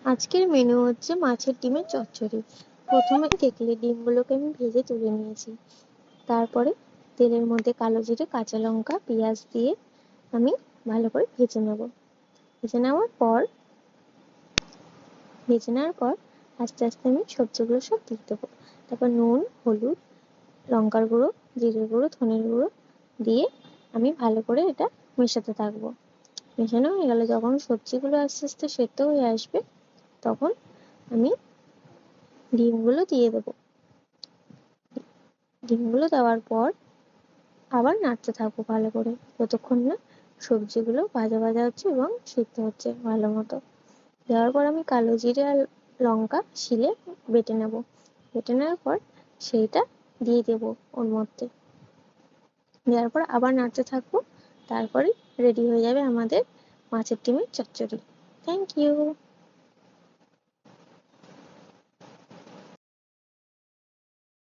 আজকের মেনু হচ্ছে মাছের ডিমের চচ্চড়ি। প্রথমে দেখলে ডিমগুলোকে আমি ভেজে তুলে নিয়েছি। তারপরে তেলের মধ্যে কালো জিরে, কাঁচা লঙ্কা, পেঁয়াজ দিয়ে আমি ভালো করে ভেজে নেব। ভেজে নেওয়ার পর আস্তে আস্তে আমি সবজিগুলো সব দিয়ে দেবো। তারপর নুন, হলুদ, লঙ্কার গুঁড়ো, জিরের গুঁড়ো, ধনের গুঁড়ো দিয়ে আমি ভালো করে এটা মেশাতে থাকবো। মেশানো হয়ে গেলে যখন সবজিগুলো আস্তে আস্তে সেদ্ধ হয়ে আসবে, তখন আমি ডিমগুলো দিয়ে দেবো। ডিমগুলো দেওয়ার পর আবার নাড়তে থাকবো ভালো করে, যতক্ষণ না সবজিগুলো ভাজা ভাজা হচ্ছে এবং সিদ্ধ হচ্ছে ভালো মতো। দেওয়ার পর আমি কালো জিরে আর লঙ্কা শিলে বেটে নেব। বেটে নেওয়ার পর সেইটা দিয়ে দেবো ওর মধ্যে। দেওয়ার পর আবার নাড়তে থাকবো। তারপরে রেডি হয়ে যাবে আমাদের মাছের ডিমের চচ্চড়ি। Thank you.